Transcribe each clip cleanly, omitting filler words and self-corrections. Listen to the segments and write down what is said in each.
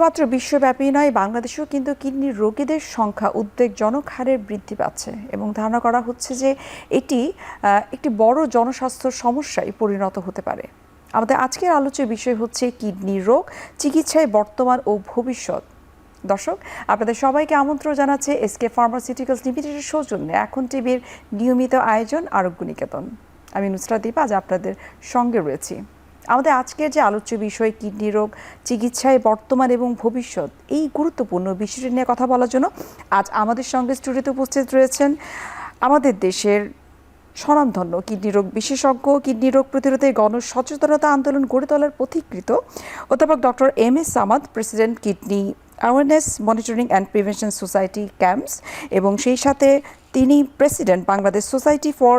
শুধুমাত্র বিশ্বব্যাপী নয়, বাংলাদেশেও কিন্তু কিডনির রোগীদের সংখ্যা উদ্বেগজনক হারে বৃদ্ধি পাচ্ছে এবং ধারণা করা হচ্ছে যে এটি একটি বড় জনস্বাস্থ্য সমস্যায় পরিণত হতে পারে। আমাদের আজকের আলোচ্য বিষয় হচ্ছে কিডনি রোগ, চিকিৎসায় বর্তমান ও ভবিষ্যৎ। দর্শক, আপনাদের সবাইকে আমন্ত্রণ জানাচ্ছে এসকে ফার্মাসিউটিক্যালস লিমিটেডের সৌজন্যে এখন টিভির নিয়মিত আয়োজন আরোগ্য নিকেতন। আমি নুসরাত দীপা আজ আপনাদের সঙ্গে রয়েছি। আমাদের আজকের যে আলোচ্য বিষয় কিডনি রোগ, চিকিৎসায় বর্তমান এবং ভবিষ্যৎ, এই গুরুত্বপূর্ণ বিষয়টি নিয়ে কথা বলার জন্য আজ আমাদের সঙ্গে স্টুডিওতে উপস্থিত রয়েছেন আমাদের দেশের স্বনামধন্য কিডনি রোগ বিশেষজ্ঞ, কিডনি রোগ প্রতিরোধে গণসচেতনতা আন্দোলন গড়ে তোলার পথিকৃত অধ্যাপক doctor M S. Samad, president kidney awareness monitoring and prevention society camps, এবং সেই সাথে তিনি president Bangladesh society for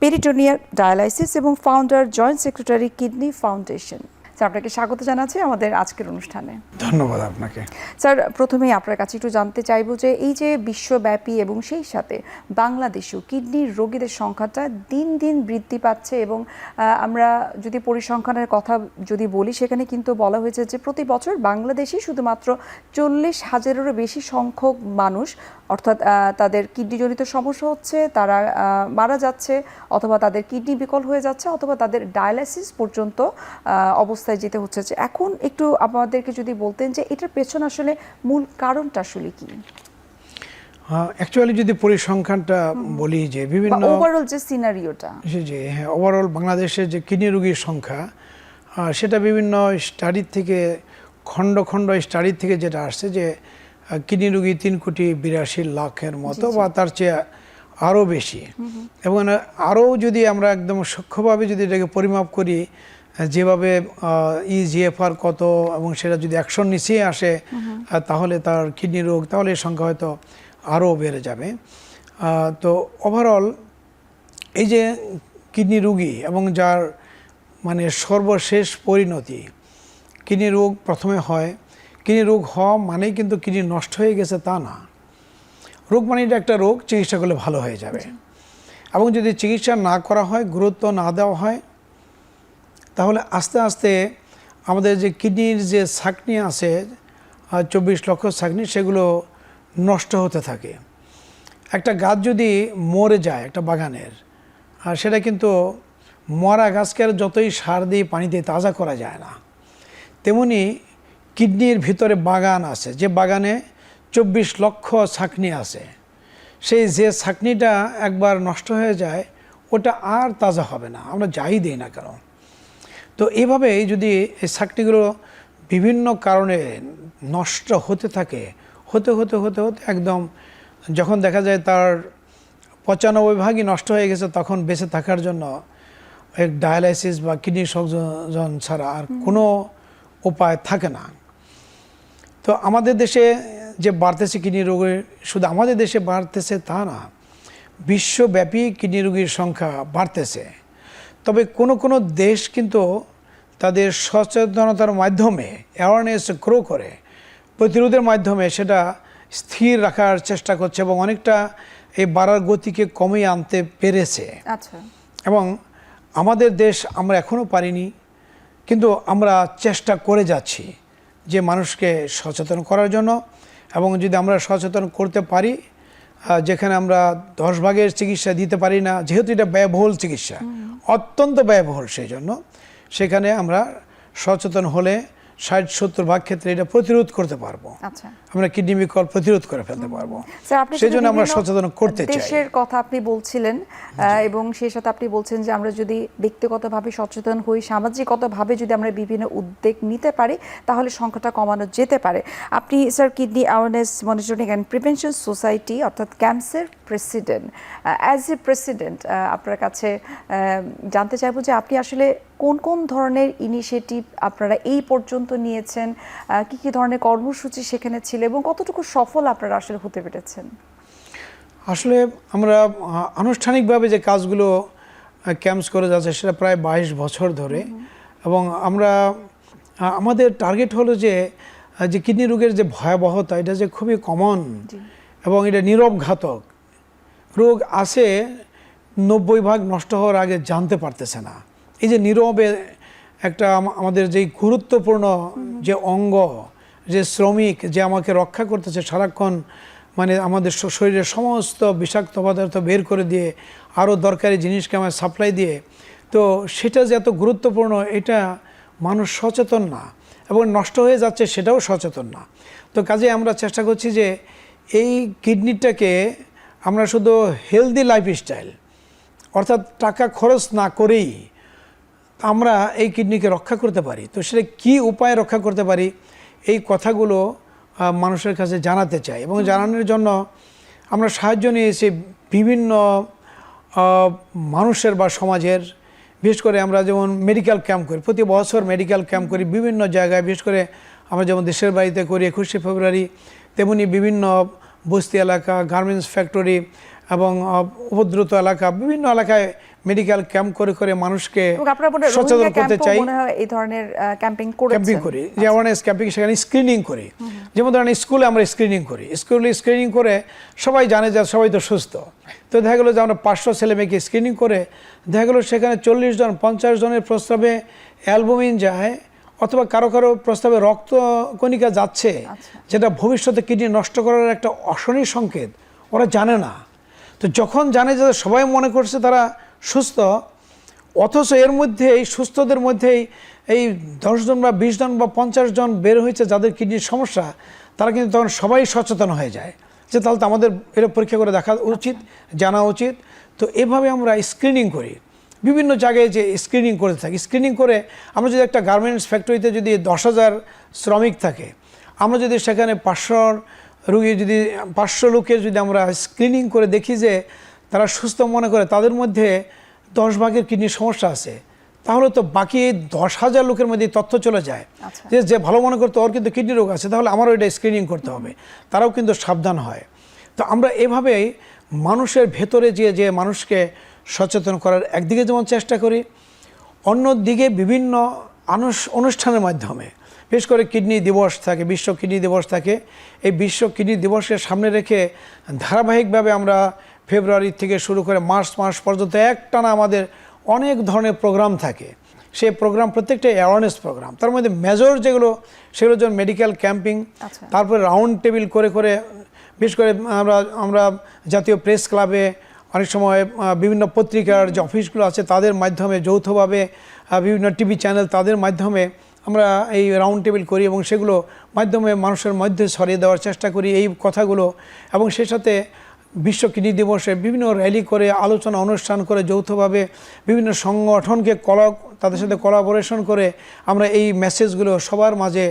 peritoneal dialysis এবং founder joint secretary kidney foundation. Sir, আপনাকে স্বাগত জানাচ্ছি আমাদের আজকের অনুষ্ঠানে। ধন্যবাদ আপনাকে। স্যার, প্রথমেই আপনার কাছে একটু জানতে চাইবো যে এই যে বিশ্বব্যাপী এবং সেই সাথে বাংলাদেশেও কিডনির রোগীদের সংখ্যাটা দিন দিন বৃদ্ধি পাচ্ছে এবং আমরা যদি পরিসংখ্যানের কথা যদি বলি, সেখানে কিন্তু বলা হয়েছে যে প্রতি বছর বাংলাদেশে শুধুমাত্র 40,000-এরও বেশি সংখ্যক মানুষ, অর্থাৎ তাদের কিডনিজনিত সমস্যা হচ্ছে, তারা মারা যাচ্ছে, অথবা তাদের কিডনি বিকল হয়ে যাচ্ছে, অথবা তাদের ডায়ালাইসিস পর্যন্ত অবস্থায় যেতে হচ্ছে। এখন একটু আমাদেরকে যদি বলতেন যে এটার পেছনে আসলে মূল কারণটা আসলে কি? অ্যাকচুয়ালি যদি পরিসংখ্যানটা বলি যে বিভিন্ন ওভারঅল যে সিনারিওটা, হ্যাঁ, ওভারঅল বাংলাদেশের যে কিডনি রোগীর সংখ্যা, সেটা বিভিন্ন স্টাডির থেকে, খণ্ড খণ্ড স্টাডির থেকে যেটা আসছে যে কিডনি রোগী 3,82,00,000-এর মতো বা তার চেয়ে আরও বেশি। এবং আরও যদি আমরা একদম সূক্ষ্মভাবে যদি এটাকে পরিমাপ করি, যেভাবে ইজিএফআর কত এবং সেটা যদি 100 নিচে আসে তাহলে তার কিডনি রোগ, তাহলে এর সংখ্যা হয়তো আরও বেড়ে যাবে। তো ওভারঅল এই যে কিডনি রোগী এবং যার মানে সর্বশেষ পরিণতি, কিডনি রোগ প্রথমে হয়, কিডনি রোগ হওয়া মানেই কিন্তু কিডনি নষ্ট হয়ে গেছে তা না। রোগ মানে এটা একটা রোগ, চিকিৎসা করলে ভালো হয়ে যাবে। এবং যদি চিকিৎসা না করা হয়, গুরুত্ব না দেওয়া হয়, তাহলে আস্তে আস্তে আমাদের যে কিডনির যে ছাঁকনি আছে, 24 লক্ষ ছাঁকনি, সেগুলো নষ্ট হতে থাকে। একটা গাছ যদি মরে যায় একটা বাগানের, আর সেটা কিন্তু মরা গাছকে আর যতই সার দিয়ে পানি দিয়ে তাজা করা যায় না। তেমনি কিডনির ভিতরে বাগান আছে, যে বাগানে 24 লক্ষ ছাঁকনি আছে, সেই যে ছাঁকনিটা একবার নষ্ট হয়ে যায় ওটা আর তাজা হবে না, আমরা যাই দিই না কেন। তো এইভাবেই যদি এই ছাঁকনিগুলো বিভিন্ন কারণে নষ্ট হতে থাকে, হতে হতে হতে হতে একদম যখন দেখা যায় তার 95% নষ্ট হয়ে গেছে, তখন বেঁচে থাকার জন্য এক ডায়ালাইসিস বা কিডনি সংযোজন ছাড়া আর কোনো উপায় থাকে না। তো আমাদের দেশে যে বাড়তেছে কিডনি রোগের, শুধু আমাদের দেশে বাড়তেছে তা না, বিশ্বব্যাপী কিডনি রোগীর সংখ্যা বাড়তেছে। তবে কোনো কোনো দেশ কিন্তু তাদের সচেতনতার মাধ্যমে, অ্যাওয়ারনেস গ্রো করে, প্রতিরোধের মাধ্যমে সেটা স্থির রাখার চেষ্টা করছে এবং অনেকটা এই বাড়ার গতিকে কমিয়ে আনতে পেরেছে। আচ্ছা। এবং আমাদের দেশ আমরা এখনও পারিনি, কিন্তু আমরা চেষ্টা করে যাচ্ছি যে মানুষকে সচেতন করার জন্য। এবং যদি আমরা সচেতন করতে পারি, যেখানে আমরা 10 ভাগের চিকিৎসা দিতে পারি না, যেহেতু এটা ব্যয়বহুল চিকিৎসা, অত্যন্ত ব্যয়বহুল, সেই জন্য সেখানে আমরা সচেতন হলে 60-70 ভাগ ক্ষেত্রে এটা প্রতিরোধ করতে পারবো। আচ্ছা, আমরা কিডনি বিকল প্রতিরোধ করে ফেলতে পারবো। সেই জন্য আমরা সচেতন করতে চাই। দেশের কথা আপনি বলছিলেন এবং সেই সাথে আপনি বলছেন যে আমরা যদি ব্যক্তিগতভাবে সচেতন হই, সামাজিকতাভাবে যদি আমরা বিভিন্ন উদ্যোগ নিতে পারি, তাহলে সংখ্যাটা কমানো যেতে পারে। আপনি sir kidney awareness monitoring and prevention society অর্থাৎ ক্যাম্পসের প্রেসিডেন্ট। অ্যাজ এ প্রেসিডেন্ট আপনার কাছে জানতে চাইবো যে আপনি আসলে কোন কোন ধরনের ইনিশিয়েটিভ আপনারা এই পর্যন্ত নিয়েছেন, কি কি ধরনের কর্মসূচি সেখানে ছিল এবং কতটুকু সফল আপনারা আসলে হতে পেরেছেন? আসলে আমরা আনুষ্ঠানিকভাবে যে কাজগুলো ক্যাম্পস করে যাচ্ছে সেটা প্রায় 22 বছর ধরে। এবং আমরা আমাদের টার্গেট হলো যে কিডনি রোগের যে ভয়াবহতা, এটা যে খুবই কমন এবং এটা নীরব ঘাতক রোগ আছে, 90 ভাগ নষ্ট হওয়ার আগে জানতে পারতেছে না। এই যে নীরবে একটা আমাদের যেই গুরুত্বপূর্ণ যে অঙ্গ যে শ্রমিক যে আমাকে রক্ষা করতেছে সারাক্ষণ, মানে আমাদের শরীরের সমস্ত বিষাক্ত পদার্থ বের করে দিয়ে আরও দরকারি জিনিসকে আমার সাপ্লাই দিয়ে, তো সেটা যে এত গুরুত্বপূর্ণ এটা মানুষ সচেতন না, এবং নষ্ট হয়ে যাচ্ছে সেটাও সচেতন না। তো কাজে আমরা চেষ্টা করছি যে এই কিডনিটাকে আমরা শুধু হেলদি লাইফস্টাইল, অর্থাৎ টাকা খরচ না করেই আমরা এই কিডনিকে রক্ষা করতে পারি। তো সেটা কী উপায়ে রক্ষা করতে পারি এই কথাগুলো মানুষের কাছে জানাতে চাই, এবং জানানোর জন্য আমরা সাহায্য নিয়েছি বিভিন্ন মানুষের বা সমাজের। বিশেষ করে আমরা যেমন মেডিকেল ক্যাম্প করি, প্রতি বছর মেডিকেল ক্যাম্প করি বিভিন্ন জায়গায়। বিশেষ করে আমরা যেমন দেশের বাড়িতে করি 21শে ফেব্রুয়ারি, তেমনি বিভিন্ন বস্তি এলাকা, গার্মেন্টস ফ্যাক্টরি এবং উপদ্রুত এলাকা, বিভিন্ন এলাকায় মেডিকেল ক্যাম্প করে করে মানুষকে সচেতন করতে চাই। এই ধরনের ক্যাম্পিং করি, যে অ্যাওয়ারনেস ক্যাম্পিং, সেখানে স্ক্রিনিং করি। যেমন ধরেন স্কুলে আমরা স্ক্রিনিং করি, স্কুলে স্ক্রিনিং করে সবাই জানে যে সবাই তো সুস্থ। তো দেখা গেলো যে আমরা 500 ছেলে মেয়েকে স্ক্রিনিং করে দেখা গেলো সেখানে 40 জন 50 জনের প্রস্রাবে অ্যালবুমিন যায়, অথবা কারো কারো প্রস্রাবে রক্তকণিকা যাচ্ছে, যেটা ভবিষ্যতে কিডনি নষ্ট করার একটা অশনি সংকেত। ওরা জানে না। তো যখন জানে যে সবাই মনে করছে তারা সুস্থ, অথচ এর মধ্যেই সুস্থদের মধ্যেই এই 10 জন বা 20 জন বা 50 জন বের হয়েছে যাদের কিডনির সমস্যা, তারা কিন্তু তখন সবাই সচেতন হয়ে যায় যে তাহলে তো আমাদের এটা পরীক্ষা করে দেখা উচিত, জানা উচিত। তো এভাবে আমরা স্ক্রিনিং করি, বিভিন্ন জায়গায় যে স্ক্রিনিং করে থাকি। স্ক্রিনিং করে আমরা যদি একটা গার্মেন্টস ফ্যাক্টরিতে যদি 10,000 শ্রমিক থাকে, আমরা যদি সেখানে 500 লোকের যদি আমরা স্ক্রিনিং করে দেখি যে তারা সুস্থ মনে করে, তাদের মধ্যে 10 ভাগের কিডনির সমস্যা আছে, তাহলে তো বাকি 10,000 লোকের মধ্যে তথ্য চলে যায় যে ভালো মনে করতো ওর কিন্তু কিডনি রোগ আছে, তাহলে আমারও এটা স্ক্রিনিং করতে হবে। তারাও কিন্তু সাবধান হয়। তো আমরা এভাবেই মানুষের ভেতরে যে মানুষকে সচেতন করার একদিকে যেমন চেষ্টা করি, অন্যদিকে বিভিন্ন অনুষ্ঠানের মাধ্যমে, বিশেষ করে কিডনি দিবস থাকে, বিশ্ব কিডনি দিবস থাকে। এই বিশ্ব কিডনি দিবসকে সামনে রেখে ধারাবাহিকভাবে আমরা ফেব্রুয়ারি থেকে শুরু করে মার্চ মাস পর্যন্ত একটানা আমাদের অনেক ধরনের প্রোগ্রাম থাকে। সেই প্রোগ্রাম প্রত্যেকটা অ্যাওয়ারনেস প্রোগ্রাম। তার মধ্যে মেজর যেগুলো সেগুলো যেমন মেডিকেল ক্যাম্পিং, তারপরে রাউন্ড টেবিল করে করে, বিশেষ করে আমরা জাতীয় প্রেস ক্লাবে, অনেক সময় বিভিন্ন পত্রিকার যে অফিসগুলো আছে তাদের মাধ্যমে, যৌথভাবে বিভিন্ন টিভি চ্যানেল তাদের মাধ্যমে আমরা এই রাউন্ড টেবিল করি, এবং সেগুলো মাধ্যমে মানুষের মধ্যে ছড়িয়ে দেওয়ার চেষ্টা করি এই কথাগুলো। এবং সেই সাথে বিশ্ব কিডনি দিবসে বিভিন্ন র্যালি করে, আলোচনা অনুষ্ঠান করে, যৌথভাবে বিভিন্ন সংগঠনকে তাদের সাথে কোলাবোরেশন করে আমরা এই মেসেজগুলো সবার মাঝে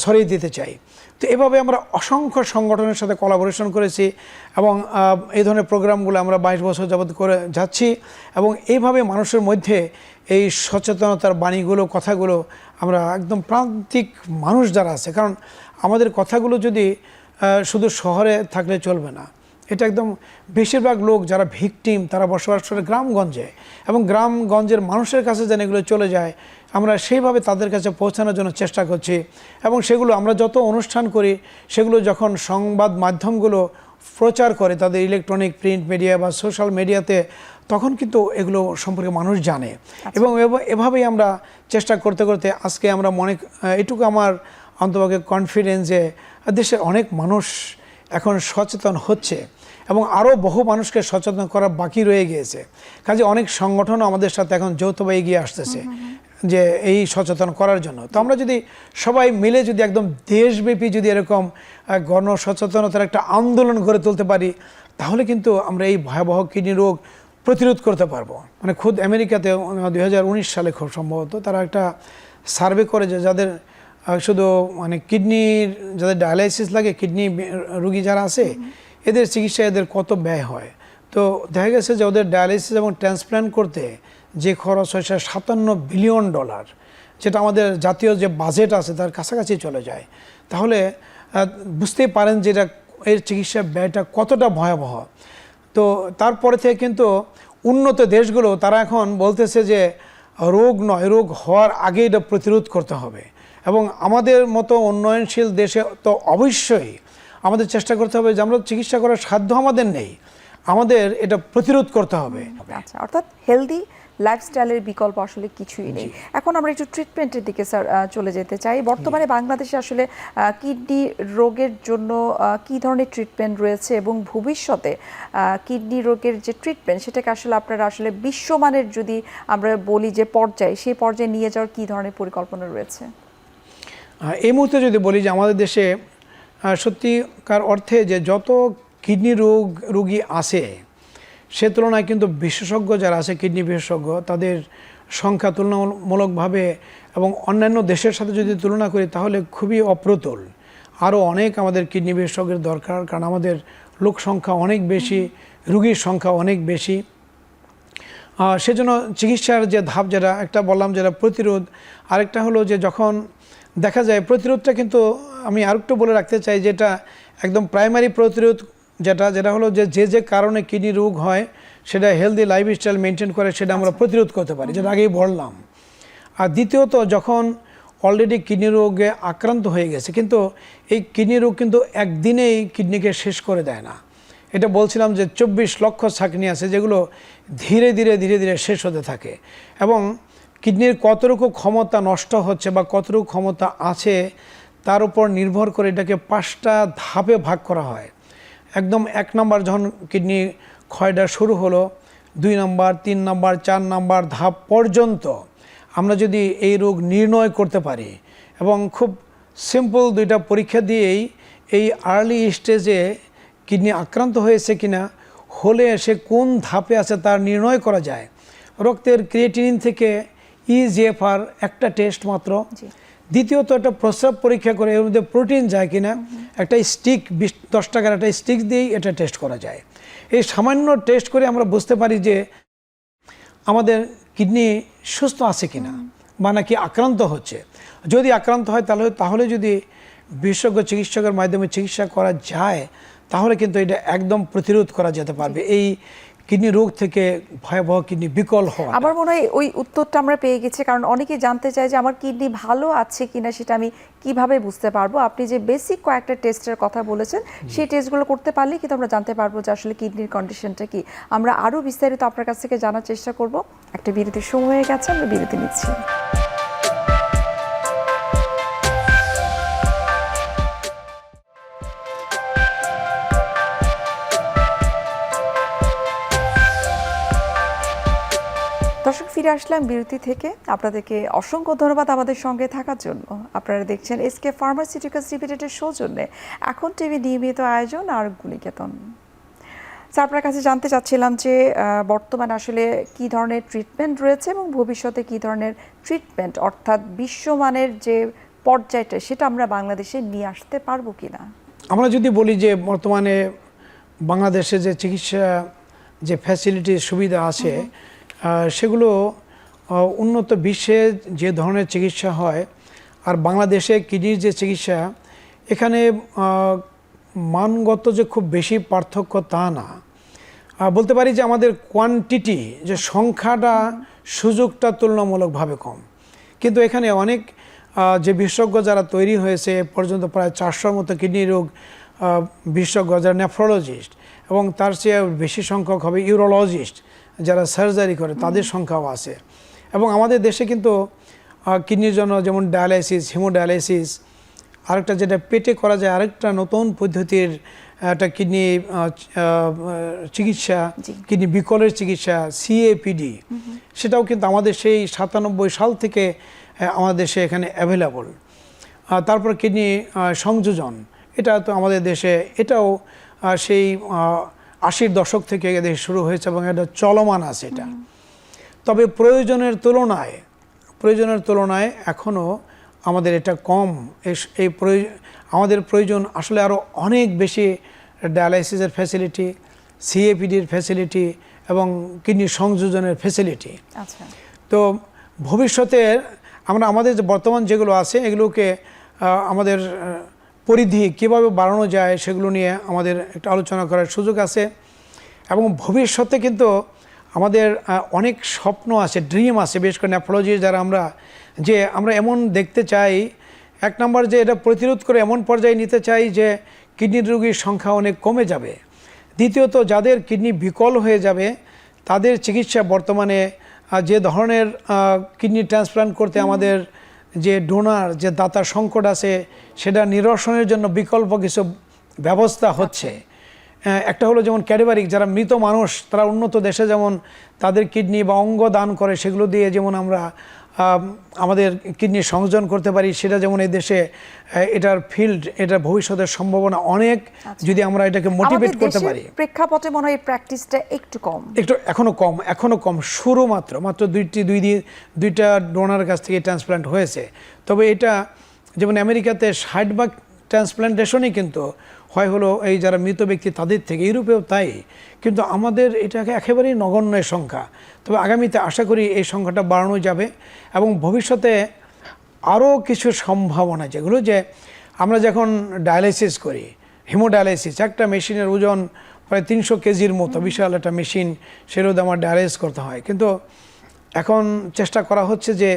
ছড়িয়ে দিতে চাই। তো এভাবে আমরা অসংখ্য সংগঠনের সাথে কোলাবোরেশন করেছি, এবং এই ধরনের প্রোগ্রামগুলো আমরা 22 বছর যাবত করে যাচ্ছি। এবং এইভাবে মানুষের মধ্যে এই সচেতনতার বাণীগুলো, কথাগুলো আমরা একদম প্রান্তিক মানুষ যারা আছে, কারণ আমাদের কথাগুলো যদি শুধু শহরে থাকলে চলবে না, এটা একদম বেশিরভাগ লোক যারা ভিকটিম তারা বসবাস করে গ্রামগঞ্জে, এবং গ্রামগঞ্জের মানুষের কাছে যেন এগুলো চলে যায়, আমরা সেইভাবে তাদের কাছে পৌঁছানোর জন্য চেষ্টা করছি। এবং সেগুলো আমরা যত অনুষ্ঠান করি, সেগুলো যখন সংবাদ মাধ্যমগুলো প্রচার করে তাদের ইলেকট্রনিক প্রিন্ট মিডিয়া বা সোশ্যাল মিডিয়াতে, তখন কিন্তু এগুলো সম্পর্কে মানুষ জানে। এবং এভাবেই আমরা চেষ্টা করতে করতে আজকে আমরা এটুকু আমার অন্তপক্ষে কনফিডেন্স যে দেশের অনেক মানুষ এখন সচেতন হচ্ছে, এবং আরও বহু মানুষকে সচেতন করা বাকি রয়ে গিয়েছে। কাজে অনেক সংগঠনও আমাদের সাথে এখন যৌথভাবে এগিয়ে আসতেছে যে এই সচেতন করার জন্য। তো আমরা যদি সবাই মিলে যদি একদম দেশব্যাপী যদি এরকম গণসচেতনতার একটা আন্দোলন গড়ে তুলতে পারি, তাহলে কিন্তু আমরা এই ভয়াবহ কিডনি রোগ প্রতিরোধ করতে পারবো। মানে খুদ আমেরিকাতে 2019 সালে খুব সম্ভবত তারা একটা সার্ভে করে যে যাদের শুধু মানে কিডনির যাদের ডায়ালাইসিস লাগে, কিডনি রোগী যারা আছে, এদের চিকিৎসা এদের কত ব্যয় হয়। তো দেখা গেছে যে ওদের ডায়ালাইসিস এবং ট্রান্সপ্ল্যান্ট করতে যে খরচ হয় সেটা $57 বিলিয়ন, যেটা আমাদের জাতীয় যে বাজেট আছে তার কাছাকাছি চলে যায়। তাহলে বুঝতেই পারেন যে এর চিকিৎসা ব্যয়টা কতটা ভয়াবহ। তো তারপরে থেকে কিন্তু উন্নত দেশগুলো তারা এখন বলতেছে যে রোগ নয়, রোগ হওয়ার আগে এটা প্রতিরোধ করতে হবে। এবং আমাদের মতো উন্নয়নশীল দেশে তো অবশ্যই আমাদের চেষ্টা করতে হবে যে আমরা চিকিৎসা করার সাধ্য আমাদের নেই, আমাদের এটা প্রতিরোধ করতে হবে। আচ্ছা, অর্থাৎ হেলদি লাইফস্টাইলের বিকল্প আসলে কিছুই নেই। এখন আমরা একটু ট্রিটমেন্টের দিকে স্যার চলে যেতে চাই। বর্তমানে বাংলাদেশে আসলে কিডনি রোগের জন্য কি ধরনের ট্রিটমেন্ট রয়েছে এবং ভবিষ্যতে কিডনি রোগের যে ট্রিটমেন্ট সেটাকে আসলে আপনারা আসলে বিশ্বমানের যদি আমরা বলি যে পর্যায়ে, সেই পর্যায়ে নিয়ে যাওয়ার কি ধরনের পরিকল্পনা রয়েছে? এই মুহূর্তে যদি বলি যে আমাদের দেশে সত্যিকার অর্থে যে যত কিডনি রোগী আছে সে তুলনায় কিন্তু বিশেষজ্ঞ যারা আছে কিডনি বিশেষজ্ঞ তাদের সংখ্যা তুলনামূলকভাবে এবং অন্যান্য দেশের সাথে যদি তুলনা করি তাহলে খুবই অপ্রতুল। আরও অনেক আমাদের কিডনি বিশেষজ্ঞের দরকার, কারণ আমাদের লোক সংখ্যা অনেক বেশি, রোগীর সংখ্যা অনেক বেশি। সেজন্য চিকিৎসার যে ধাপ, যেটা একটা বললাম যেটা প্রতিরোধ, আরেকটা হলো যে যখন দেখা যায় প্রতিরোধটা, কিন্তু আমি আরেকটু বলে রাখতে চাই যেটা একদম প্রাইমারি প্রতিরোধ যেটা হলো যে কারণে কিডনি রোগ হয় সেটা হেলদি লাইফস্টাইল মেনটেন করে সেটা আমরা প্রতিরোধ করতে পারি, যেটা আগেই বললাম। আর দ্বিতীয়ত যখন অলরেডি কিডনি রোগে আক্রান্ত হয়ে গেছে, কিন্তু এই কিডনি রোগ কিন্তু একদিনেই কিডনিকে শেষ করে দেয় না। এটা বলছিলাম যে 24 লক্ষ ছাঁকনি আছে যেগুলো ধীরে ধীরে শেষ হতে থাকে, এবং কিডনির কতটুকু ক্ষমতা নষ্ট হচ্ছে বা কতটুকু ক্ষমতা আছে তার উপর নির্ভর করে এটাকে 5টা ধাপে ভাগ করা হয়। একদম 1 নম্বর যখন কিডনি ক্ষয়টা শুরু হলো, 2 নম্বর, 3 নম্বর, 4 নম্বর ধাপ পর্যন্ত আমরা যদি এই রোগ নির্ণয় করতে পারি এবং খুব সিম্পল 2টা পরীক্ষা দিয়েই এই আর্লি স্টেজে কিডনি আক্রান্ত হয়েছে কিনা, হলে সে কোন ধাপে আছে তার নির্ণয় করা যায়। রক্তের ক্রিয়েটিনিন থেকে ইজিএফআর একটা টেস্ট মাত্র। দ্বিতীয়ত একটা প্রস্রাব পরীক্ষা করে এর মধ্যে প্রোটিন যায় কিনা, একটা স্টিক 10 টাকার একটা স্টিক দিয়েই এটা টেস্ট করা যায়। এই সামান্য টেস্ট করে আমরা বুঝতে পারি যে আমাদের কিডনি সুস্থ আছে কিনা বা নাকি আক্রান্ত হচ্ছে। যদি আক্রান্ত হয় তাহলে যদি বিশেষজ্ঞ চিকিৎসকের মাধ্যমে চিকিৎসা করা যায় তাহলে কিন্তু এটা একদম প্রতিরোধ করা যেতে পারবে এই কিডনি রোগ থেকে, ভয়াবহ কিডনি বিকল হওয়া। আমার মনে হয় ওই উত্তরটা আমরা পেয়ে গেছি, কারণ অনেকেই জানতে চায় যে আমার কিডনি ভালো আছে কিনা সেটা আমি কিভাবে বুঝতে পারবো। আপনি যে বেসিক কয়েকটা টেস্টের কথা বলেছেন সেই টেস্টগুলো করতে পারলে কিন্তু আমরা জানতে পারবো যে আসলে কিডনির কন্ডিশনটা কি। আমরা আরও বিস্তারিত আপনার কাছ থেকে জানার চেষ্টা করব। একটা বিরতির সময় হয়ে গেছে, আমরা বিরতি নিচ্ছি। দর্শক, ফিরে আসলাম বিরতি থেকে। আপনাদেরকে অসংখ্য ধন্যবাদ আমাদের সঙ্গে থাকার জন্য। আপনারা দেখছেন এসকে ফার্মাসিউটিক্যালস লিমিটেডের সৌজন্যে এখন টিভি নিয়মিত আয়োজন আর গুলিকেতন। স্যার, আপনার কাছে জানতে চাচ্ছিলাম যে বর্তমানে আসলে কি ধরনের ট্রিটমেন্ট রয়েছে এবং ভবিষ্যতে কি ধরনের ট্রিটমেন্ট অর্থাৎ বিশ্বমানের যে পর্যায়টা সেটা আমরা বাংলাদেশে নিয়ে আসতে পারবো কিনা। আমরা যদি বলি যে বর্তমানে বাংলাদেশে যে চিকিৎসা যে ফ্যাসিলিটি সুবিধা আছে সেগুলো উন্নত বিশ্বে যে ধরনের চিকিৎসা হয় আর বাংলাদেশে কিডনির যে চিকিৎসা, এখানে মানগত যে খুব বেশি পার্থক্য তা না। বলতে পারি যে আমাদের কোয়ান্টিটি যে সংখ্যাটা, সুযোগটা তুলনামূলকভাবে কম, কিন্তু এখানে অনেক যে বিশেষজ্ঞ যারা তৈরি হয়েছে পর্যন্ত প্রায় 400 মতো কিডনি রোগ বিশেষজ্ঞ যারা নেফ্রোলজিস্ট, এবং তার চেয়ে বেশি সংখ্যক হবে ইউরোলজিস্ট যারা সার্জারি করে, তাদের সংখ্যাও আছে। এবং আমাদের দেশে কিন্তু কিডনির জন্য যেমন ডায়ালাইসিস, হিমোডায়ালাইসিস, আরেকটা যেটা পেটে করা যায় আরেকটা নতুন পদ্ধতির একটা কিডনি চিকিৎসা, কিডনি বিকলের চিকিৎসা সিএপিডি, সেটাও কিন্তু আমাদের সেই 97 সাল থেকে আমাদের দেশে এখানে অ্যাভেলেবল। তারপর কিডনি সংযোজন, এটা তো আমাদের দেশে এটাও সেই 80-র দশক থেকে দেশে শুরু হয়েছে এবং এটা চলমান আছে এটা। তবে প্রয়োজনের তুলনায় এখনও আমাদের এটা কম। আমাদের প্রয়োজন আসলে আরও অনেক বেশি ডায়ালাইসিসের ফ্যাসিলিটি, সিএপিডির ফ্যাসিলিটি এবং কিডনি সংযোজনের ফ্যাসিলিটি। আচ্ছা, তো ভবিষ্যতে আমরা আমাদের যে বর্তমান যেগুলো আছে এগুলোকে আমাদের পরিধি কীভাবে বাড়ানো যায় সেগুলো নিয়ে আমাদের একটা আলোচনা করার সুযোগ আছে। এবং ভবিষ্যতে কিন্তু আমাদের অনেক স্বপ্ন আছে, ড্রিম আছে, বিশেষ করে নেফ্রোলজি যারা আমরা এমন দেখতে চাই, 1 নম্বর যে এটা প্রতিরোধ করে এমন পর্যায়ে নিতে চাই যে কিডনি রোগীর সংখ্যা অনেক কমে যাবে। দ্বিতীয়ত যাদের কিডনি বিকল হয়ে যাবে তাদের চিকিৎসা বর্তমানে যে ধরনের কিডনি ট্রান্সপ্লান্ট করতে আমাদের যে ডোনার যে দাতার সংকট আছে সেটা নিরসনের জন্য বিকল্প কিছু ব্যবস্থা হচ্ছে। একটা হলো যেমন ক্যাডাভারিক, যারা মৃত মানুষ তারা উন্নত দেশে যেমন তাদের কিডনি বা অঙ্গ দান করে, সেগুলো দিয়ে যেমন আমরা আমাদের কিডনি সংযোজন করতে পারি, সেটা যেমন এই দেশে এটার ফিল্ড, এটার ভবিষ্যতের সম্ভাবনা অনেক, যদি আমরা এটাকে মোটিভেট করতে পারি। প্রেক্ষাপটে মনে হয় প্র্যাকটিসটা একটু এখনো কম শুরু মাত্র দুইটা ডোনার কাছ থেকে ট্রান্সপ্লান্ট হয়েছে। তবে এটা যেমন আমেরিকাতে 60% ট্রান্সপ্লান্টেশনই কিন্তু হলো এই যারা মৃত ব্যক্তি তাদের থেকে, ইউরোপেও তাই, কিন্তু আমাদের এটাকে একেবারেই নগণ্য সংখ্যা। তবে আগামীতে আশা করি এই সংখ্যাটা বাড়ানো যাবে এবং ভবিষ্যতে আরও কিছু সম্ভাবনা, যেগুলো যে আমরা যখন ডায়ালাইসিস করি, হিমোডায়ালাইসিস, একটা মেশিনের ওজন প্রায় 300 কেজির মতো, বিশাল একটা মেশিন, সেগুলো আমার ডায়ালাইসিস করতে হয়। কিন্তু এখন চেষ্টা করা হচ্ছে যে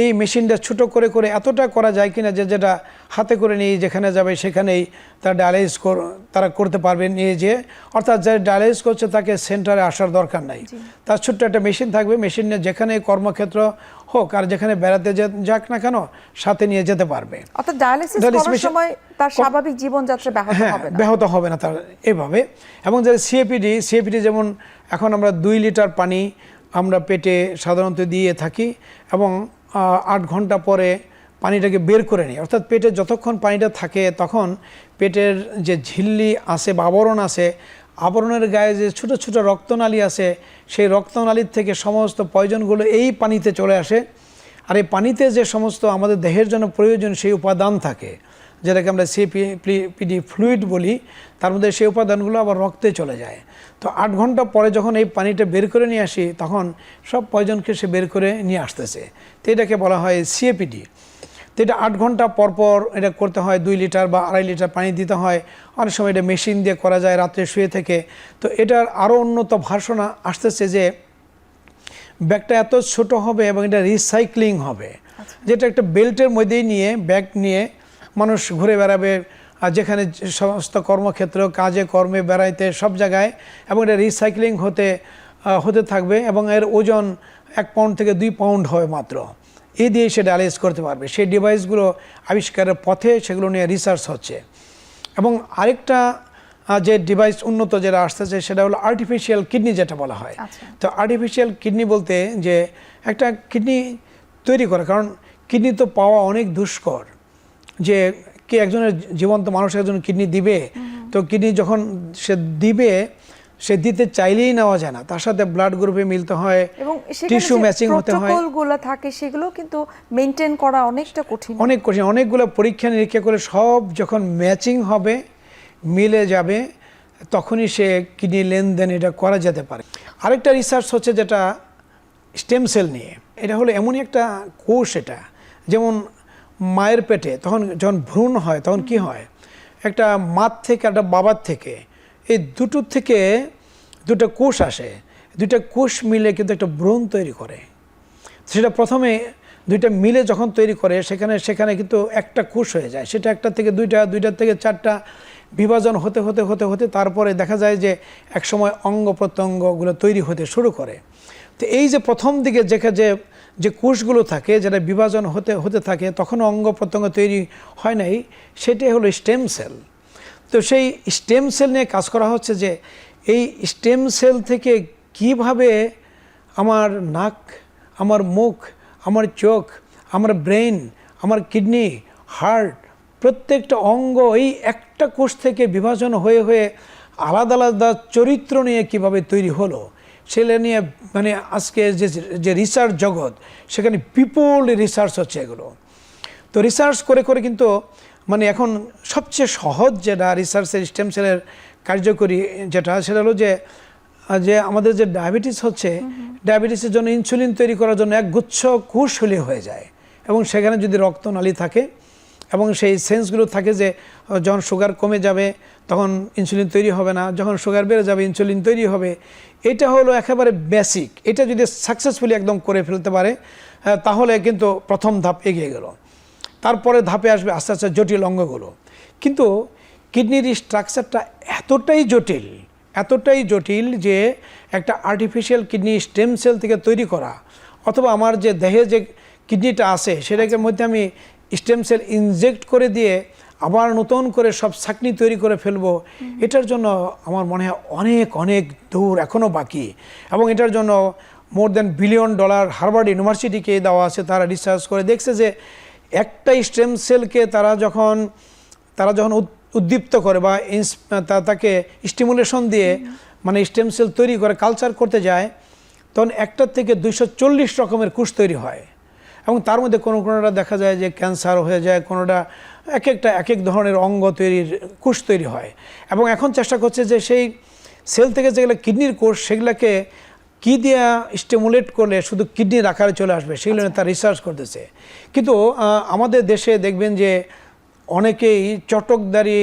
এই মেশিনটা ছোট করে এতটা করা যায় কিনা যে যেটা হাতে করে নিয়ে যেখানে যাবে সেখানেই তার ডায়ালাইসিস তারা করতে পারবে নিয়ে যেয়ে, অর্থাৎ যারা ডায়ালাইসিস করছে তাকে সেন্টারে আসার দরকার নাই, তার ছোট্ট একটা মেশিন থাকবে, মেশিন নিয়ে যেখানে কর্মক্ষেত্র হোক আর যেখানে বেড়াতে যাক না কেন সাথে নিয়ে যেতে পারবে। অর্থাৎ ডায়ালাইসিস করার সময় তার স্বাভাবিক জীবনযাত্রা ব্যাহত হবে না তার এভাবে। এবং যারা সিএপিডি যেমন এখন আমরা 2 লিটার পানি আমরা পেটে সাধারণত দিয়ে থাকি এবং 8 ঘন্টা পরে পানিটাকে বের করে নিই, অর্থাৎ পেটে যতক্ষণ পানিটা থাকে তখন পেটের যে ঝিল্লি আছে বা আবরণ আছে, আবরণের গায়ে যে ছোট ছোট রক্তনালী আছে, সেই রক্তনালীর থেকে সমস্ত পয়জনগুলো এই পানিতে চলে আসে। আর এই পানিতে যে সমস্ত আমাদের দেহের জন্য প্রয়োজন সেই উপাদান থাকে, যেটাকে আমরা সিপিডি ফ্লুইড বলি, তার মধ্যে সেই উপাদানগুলো আবার রক্তে চলে যায়। তো 8 ঘন্টা পরে যখন এই পানিটা বের করে নিয়ে আসি তখন সব পয়জনকে সে বের করে নিয়ে আসতেছে, তো এটাকে বলা হয় সিএপিডি। তো এটা 8 ঘন্টা পর এটা করতে হয়, 2 লিটার বা 2.5 লিটার পানি দিতে হয়। অনেক সময় এটা মেশিন দিয়ে করা যায় রাত্রে শুয়ে থেকে। তো এটার আরও উন্নত ভার্সন আসতেছে যে ব্যাগটা এত ছোট হবে এবং এটা রিসাইক্লিং হবে, যেটা একটা বেল্টের মধ্যেই নিয়ে ব্যাগ নিয়ে মানুষ ঘুরে বেড়াবে, আর যেখানে সমস্ত কর্মক্ষেত্র কাজে কর্মে বেড়াইতে সব জায়গায়, এবং এটা রিসাইক্লিং হতে থাকবে এবং এর ওজন 1 পাউন্ড থেকে 2 পাউন্ড হবে মাত্র, এই দিয়ে সে ডায়ালাইসিস করতে পারবে। সেই ডিভাইসগুলো আবিষ্কারের পথে, সেগুলো নিয়ে রিসার্চ হচ্ছে। এবং আরেকটা যে ডিভাইস উন্নত যেটা আসতেছে সেটা হলো আর্টিফিশিয়াল কিডনি, যেটা বলা হয়। তো আর্টিফিশিয়াল কিডনি বলতে যে একটা কিডনি তৈরি করে, কারণ কিডনি তো পাওয়া অনেক দুষ্কর, যে কি একজনের জীবন্ত মানুষ একজন কিডনি দিবে, তো কিডনি যখন সে দিবে সে দিতে চাইলেই নেওয়া যায় না, তার সাথে ব্লাড গ্রুপে মিলতে হয় এবং টিস্যু ম্যাচিং হতে হয়, প্রটোকলগুলো থাকে, সেগুলো কিন্তু মেইনটেইন করা অনেকটা কঠিন, অনেকগুলো পরীক্ষা নিরীক্ষা করে সব যখন ম্যাচিং হবে, মিলে যাবে, তখনই সে কিডনি লেনদেন এটা করা যেতে পারে। আরেকটা রিসার্চ হচ্ছে যেটা স্টেম সেল নিয়ে। এটা হলো এমনই একটা কোষ, এটা যেমন মায়ের পেটে যখন ভ্রূণ হয় তখন কি হয়, একটা মার থেকে একটা বাবার থেকে, এই দুটোর থেকে দুটো কোষ আসে, দুইটা কোষ মিলে কিন্তু একটা ভ্রূণ তৈরি করে। সেটা প্রথমে দুইটা মিলে যখন তৈরি করে সেখানে কিন্তু একটা কোষ হয়ে যায়, সেটা একটা থেকে দুইটার থেকে 4টা বিভাজন হতে তারপরে দেখা যায় যে একসময় অঙ্গ প্রত্যঙ্গগুলো তৈরি হতে শুরু করে। তো এই যে প্রথম দিকে যে কোষগুলো থাকে, যেটা বিভাজন হতে থাকে, তখন অঙ্গ প্রত্যঙ্গ তৈরি হয় নাই, সেটাই হলো স্টেম সেল। তো সেই স্টেম সেল নিয়ে কাজ করা হচ্ছে যে এই স্টেম সেল থেকে কিভাবে আমার নাক, আমার মুখ, আমার চোখ, আমার ব্রেন, আমার কিডনি, হার্ট, প্রত্যেকটা অঙ্গ এই একটা কোষ থেকে বিভাজন হয়ে আলাদা আলাদা চরিত্র নিয়ে কিভাবে তৈরি হলো, সেটা নিয়ে মানে আজকে যে রিসার্চ জগৎ, সেখানে বিপুল রিসার্চ হচ্ছে এগুলো। তো রিসার্চ করে কিন্তু মানে এখন সবচেয়ে সহজ যেটা রিসার্চের স্টেম সেলের কার্যকরী যেটা, সেটা হলো যে আমাদের যে ডায়াবেটিস হচ্ছে, ডায়াবেটিসের জন্য ইনসুলিন তৈরি করার জন্য এক গুচ্ছ কোষ হয়ে যায়, এবং সেখানে যদি রক্তনালী থাকে এবং সেই সেন্সগুলো থাকে যে যখন সুগার কমে যাবে তখন ইনসুলিন তৈরি হবে না, যখন সুগার বেড়ে যাবে ইনসুলিন তৈরি হবে। এটা হলো একেবারে বেসিক। এটা যদি সাকসেসফুলি একদম করে ফেলতে পারে তাহলে কিন্তু প্রথম ধাপ এগিয়ে গেল। তারপরে ধাপে আসবে আস্তে আস্তে জটিল অঙ্গগুলো। কিন্তু কিডনির স্ট্রাকচারটা এতটাই জটিল, এতটাই জটিল যে একটা আর্টিফিশিয়াল কিডনি স্টেম সেল থেকে তৈরি করা, অথবা আমার যে দেহে যে কিডনিটা আছে সেটাকে মধ্যে আমি স্টেম সেল ইনজেক্ট করে দিয়ে আবার নতুন করে সব ছাকনি তৈরি করে ফেলবো, এটার জন্য আমার মনে হয় অনেক অনেক দূর এখনও বাকি। এবং এটার জন্য মোর দ্যান $1 বিলিয়ন হার্ভার্ড ইউনিভার্সিটিকে দেওয়া আছে। তারা রিসার্চ করে দেখছে যে একটা স্টেম সেলকে তারা যখন উদ্দীপ্ত করে বা তাকে স্টিমুলেশন দিয়ে মানে স্টেম সেল তৈরি করে কালচার করতে যায়, তখন একটার থেকে 240 রকমের কোষ তৈরি হয়। এবং তার মধ্যে কোনোটা দেখা যায় যে ক্যান্সার হয়ে যায়, কোনোটা এক এক ধরনের অঙ্গ তৈরির কোষ তৈরি হয়। এবং এখন চেষ্টা করছে যে সেই সেল থেকে যেগুলো কিডনির কোষ সেগুলোকে কী দিয়ে স্টিমুলেট করলে শুধু কিডনির আকারে চলে আসবে, সেগুলো নিয়ে তার রিসার্চ করতেছে। কিন্তু আমাদের দেশে দেখবেন যে অনেকেই চটকদারি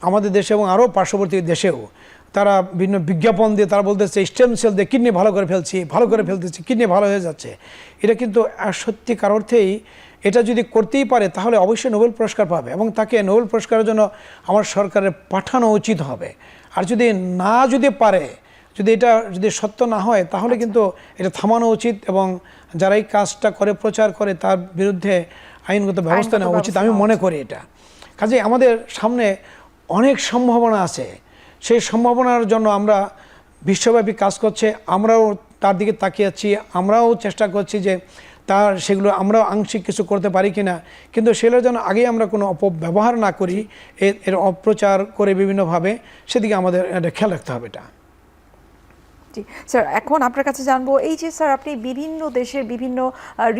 আমাদের দেশে এবং আরও পার্শ্ববর্তী দেশেও তারা বিভিন্ন বিজ্ঞাপন দিয়ে তারা বলতেছে স্টেম সেল দিয়ে কিডনি ভালো করে ফেলতেছি, কিডনি ভালো হয়ে যাচ্ছে। এটা কিন্তু সত্যিকার অর্থেই এটা যদি করতেই পারে তাহলে অবশ্যই নোবেল পুরস্কার পাবে, এবং তাকে নোবেল পুরস্কারের জন্য আমার সরকারের পাঠানো উচিত হবে। আর যদি পারে, এটা যদি সত্য না হয় তাহলে কিন্তু এটা থামানো উচিত, এবং যারা এই কাজটা করে প্রচার করে তার বিরুদ্ধে আইনগত ব্যবস্থা নেওয়া উচিত আমি মনে করি। এটা কাজেই আমাদের সামনে অনেক সম্ভাবনা আছে। সেই সম্ভাবনার জন্য আমরা বিশ্বব্যাপী কাজ করছে, আমরাও তার দিকে তাকিয়ে আছি, আমরাও চেষ্টা করছি যে সেগুলো আমরাও আংশিক কিছু করতে পারি কিনা। কিন্তু সেগুলোর জন্য আগেই আমরা কোনো অপব্যবহার না করি, এর অপপ্রচার করে বিভিন্নভাবে, সেদিকে আমাদের খেয়াল রাখতে হবে। এটা জি স্যার, এখন আপনার কাছে জানবো, এই যে স্যার আপনি বিভিন্ন দেশের বিভিন্ন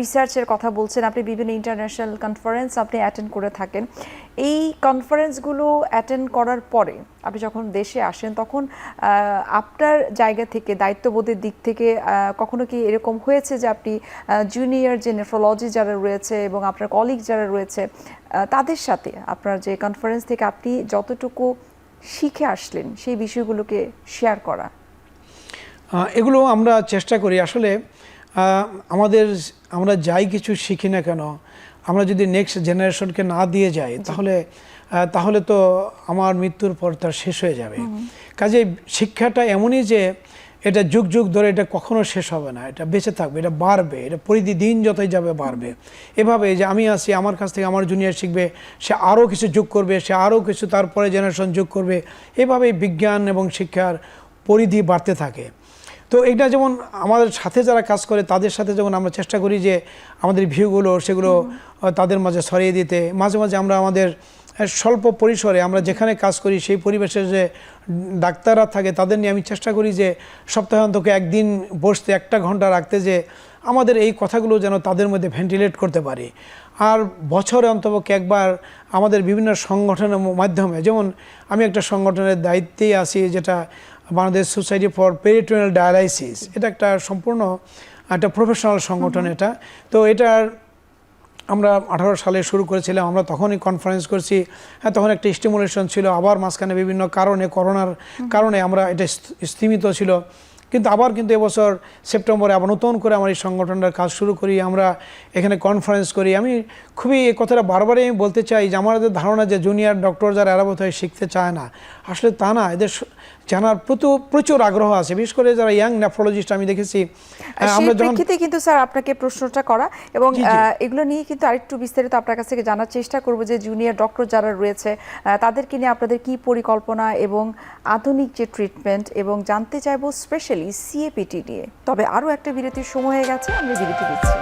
রিসার্চের কথা বলছেন, আপনি বিভিন্ন ইন্টারন্যাশনাল কনফারেন্স আপনি অ্যাটেন্ড করে থাকেন। এই কনফারেন্সগুলো অ্যাটেন্ড করার পরে আপনি যখন দেশে আসেন তখন আপনার জায়গা থেকে দায়িত্ববোধের দিক থেকে কখনো কি এরকম হয়েছে যে আপনি জুনিয়র যে নেফ্রোলজি যারা রয়েছে এবং আপনার কলিগ যারা রয়েছে তাদের সাথে আপনার যে কনফারেন্স থেকে আপনি যতটুকু শিখে আসলেন সেই বিষয়গুলোকে শেয়ার করা? এগুলো আমরা চেষ্টা করি। আসলে আমরা যাই কিছু শিখি না কেন, আমরা যদি নেক্সট জেনারেশনকে না দিয়ে যাই তাহলে তো আমার মৃত্যুর পর তার শেষ হয়ে যাবে। কাজে শিক্ষাটা এমনই যে এটা যুগ যুগ ধরে এটা কখনো শেষ হবে না, এটা বেঁচে থাকবে, এটা বাড়বে, এটা প্রতিদিন যতই যাবে বাড়বে। এভাবে যে আমি আছি, আমার কাছ থেকে আমার জুনিয়র শিখবে, সে আরও কিছু যোগ করবে, সে আরও কিছু তারপরে জেনারেশন যোগ করবে, এভাবেই বিজ্ঞান এবং শিক্ষার পরিধি বাড়তে থাকে। তো এটা যেমন আমাদের সাথে যারা কাজ করে তাদের সাথে যখন আমরা চেষ্টা করি যে আমাদের ভিউগুলো সেগুলো তাদের মাঝে ছড়িয়ে দিতে, মাঝে মাঝে আমরা আমাদের স্বল্প পরিসরে আমরা যেখানে কাজ করি সেই পরিবেশে যে ডাক্তাররা থাকে তাদের নিয়ে আমি চেষ্টা করি যে সপ্তাহান্তকে একদিন বসতে 1 ঘন্টা রাখতে, যে আমাদের এই কথাগুলো যেন তাদের মধ্যে ভেন্টিলেট করতে পারি। আর বছরে অন্তপক্ষে একবার আমাদের বিভিন্ন সংগঠনের মাধ্যমে, যেমন আমি একটা সংগঠনের দায়িত্বেই আছি যেটা Bangladesh society for peritoneal dialysis, এটা একটা সম্পূর্ণ একটা প্রফেশনাল সংগঠন। এটা তো এটার আমরা 18 সালে শুরু করেছিলাম। আমরা তখনই কনফারেন্স করছি, হ্যাঁ তখন একটা স্টিমুলেশন ছিল, আবার মাঝখানে বিভিন্ন কারণে করোনার কারণে আমরা এটা স্থিমিত ছিল। কিন্তু এবছর সেপ্টেম্বরে আবার নতুন করে আমার এই সংগঠনটার কাজ শুরু করি, আমরা এখানে কনফারেন্স করি। আমি খুবই এই কথাটা বারবারই আমি বলতে চাই যে আমাদের ধারণা যে জুনিয়র ডক্টর যারা এরা বোধহয় শিখতে চায় না, আসলে তা না, এদের জানার প্রচুর আগ্রহ আছে, বিশেষ করে যারা ইয়াং নেফ্রোলজিস্ট আমি দেখেছি। আমরা প্রেক্ষিতে কিন্তু স্যার আপনাকে প্রশ্নটা করা, এবং এগুলো নিয়ে কিন্তু আরেকটু বিস্তারিত আপনার কাছ থেকে জানার চেষ্টা করব যে জুনিয়র ডক্টর যারা রয়েছে তাদেরকে নিয়ে আপনাদের কি পরিকল্পনা এবং আধুনিক যে ট্রিটমেন্ট, এবং জানতে চাইবো স্পেশালি সিএপিটি নিয়ে। তবে আরও একটা বিরতির সময় হয়ে গেছে, আমরা বিরতি দিচ্ছি।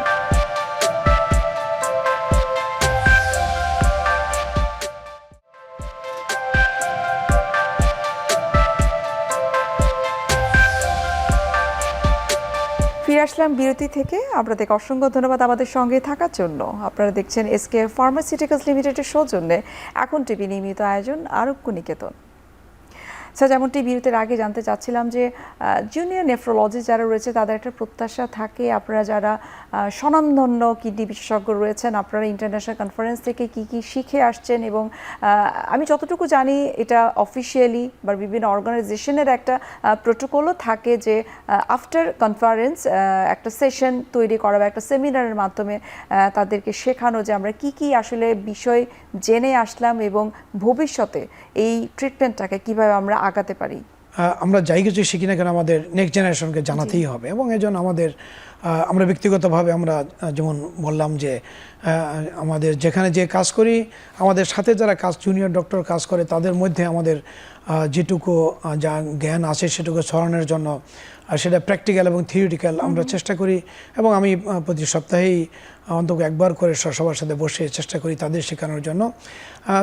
ফিরে আসলাম বিরতি থেকে। আপনাদেরকে অসংখ্য ধন্যবাদ আমাদের সঙ্গে থাকার জন্য। আপনারা দেখছেন এসকে ফার্মাসিউটিক্যালস লিমিটেডের সৌজন্যে এখন টিভি নিয়মিত আয়োজন আরোগ্য নিকেতন। স্যার, যেমনটি বিরতির আগে জানতে চাচ্ছিলাম যে জুনিয়র নেফ্রোলজি যারা রয়েছে তাদের একটা প্রত্যাশা থাকে, আপনারা যারা স্বনামধন্য কিডনি বিশেষজ্ঞ রয়েছেন আপনারা ইন্টারন্যাশনাল কনফারেন্স থেকে কি কি শিখে আসছেন, এবং আমি যতটুকু জানি এটা অফিসিয়ালি বা বিভিন্ন অর্গানাইজেশনের একটা প্রোটোকলও থাকে যে আফটার কনফারেন্স একটা সেশন তৈরি করা বা একটা সেমিনারের মাধ্যমে তাদেরকে শেখানো যে আমরা কি কি আসলে বিষয় জেনে আসলাম এবং ভবিষ্যতে এই ট্রিটমেন্টটাকে কিভাবে আমরা আগাতে পারি। আমরা যাই কিছু শিখি না কেন আমাদের নেক্সট জেনারেশনকে জানাতেই হবে। এবং এই জন্য আমাদের আমরা ব্যক্তিগতভাবে আমরা যেমন বললাম যে আমাদের যেখানে যে কাজ করি, আমাদের সাথে যারা কাজ জুনিয়র ডক্টর কাজ করে তাদের মধ্যে আমাদের যেটুকু যা জ্ঞান আছে সেটুকু ছড়ানোর জন্য সেটা প্র্যাকটিক্যাল এবং থিওরিটিক্যাল আমরা চেষ্টা করি। এবং আমি প্রতি সপ্তাহেই অন্তত একবার করে সবার সাথে বসে চেষ্টা করি তাদের শেখানোর জন্য।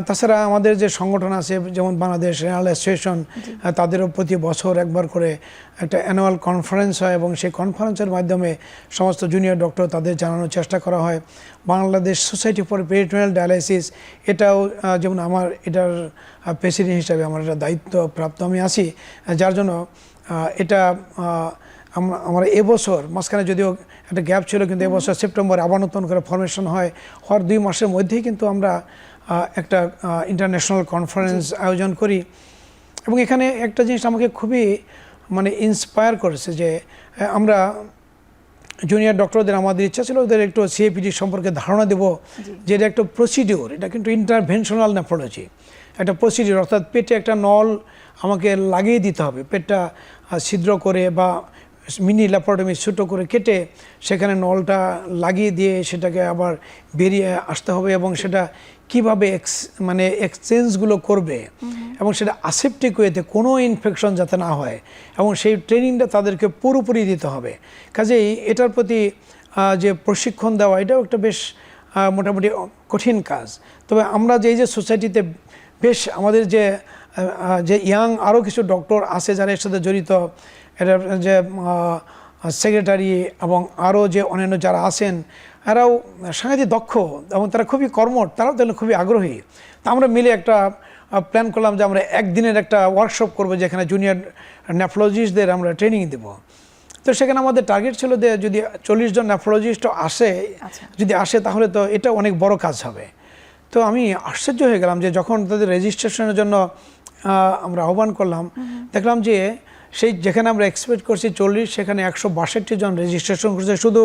তাছাড়া আমাদের যে সংগঠন আছে যেমন বাংলাদেশ রেনাল অ্যাসোসিয়েশন, তাদেরও প্রতি বছর একবার করে একটা অ্যানুয়াল কনফারেন্স হয় এবং সেই কনফারেন্সের মাধ্যমে সমস্ত জুনিয়র ডক্টর তাদের জানানোর চেষ্টা করা হয়। Bangladesh society for peritoneal dialysis, এটাও যেমন আমার এটার প্রেসিডেন্ট হিসাবে আমার একটা দায়িত্বপ্রাপ্ত আমি আছি, যার জন্য এটা আমরা এবছর মাঝখানে যদিও একটা গ্যাপ ছিল, কিন্তু এবছর সেপ্টেম্বরে আবার নতুন করে ফরমেশন হয়। হওয়ার 2 মাসের মধ্যেই কিন্তু আমরা একটা ইন্টারন্যাশনাল কনফারেন্স আয়োজন করি। এবং এখানে একটা জিনিস আমাকে খুবই মানে ইন্সপায়ার করেছে যে আমরা জুনিয়র ডক্টরদের আমাদের ইচ্ছা ছিল ওদের একটু সিএপিডি সম্পর্কে ধারণা দেব, যে এটা একটা প্রসিডিওর, এটা কিন্তু ইন্টারভেনশনাল নেফ্রোলজি, একটা প্রসিডিওর, অর্থাৎ পেটে একটা নল আমাকে লাগিয়ে দিতে হবে, পেটটা ছিদ্র করে বা মিনি ল্যাপারোটমি ছোটো করে কেটে সেখানে নলটা লাগিয়ে দিয়ে সেটাকে আবার বেরিয়ে আসতে হবে এবং সেটা কীভাবে মানে এক্সচেঞ্জগুলো করবে এবং সেটা আসেপ্টিক ওয়েতে কোনো ইনফেকশন যাতে না হয় এবং সেই ট্রেনিংটা তাদেরকে পুরোপুরি দিতে হবে। কাজেই এটার প্রতি যে প্রশিক্ষণ দেওয়া এটাও একটা বেশ মোটামুটি কঠিন কাজ। তবে আমরা যে সোসাইটিতে বেশ আমাদের যে ইয়াং আরও কিছু ডক্টর আছে যারা এর সাথে জড়িত, এটার যে সেক্রেটারি এবং আরও যে অন্যান্য যারা আছেন এরাও সাংঘাতিক দক্ষ এবং তারা খুবই কর্মঠ, তারাও তাহলে খুবই আগ্রহী। তা আমরা মিলে একটা প্ল্যান করলাম যে আমরা একদিনের একটা ওয়ার্কশপ করবো যেখানে জুনিয়র নেফ্রোলজিস্টদের আমরা ট্রেনিং দেবো। তো সেখানে আমাদের টার্গেট ছিল যে যদি 40 জন নেফ্রোলজিস্ট আসে, যদি আসে তাহলে তো এটা অনেক বড় কাজ হবে। তো আমি আশ্চর্য হয়ে গেলাম যে যখন তাদের রেজিস্ট্রেশনের জন্য আমরা আহ্বান করলাম, দেখলাম যে সেই যেখানে আমরা এক্সপেক্ট করছি 40, সেখানে 162 জন রেজিস্ট্রেশন করছে শুধু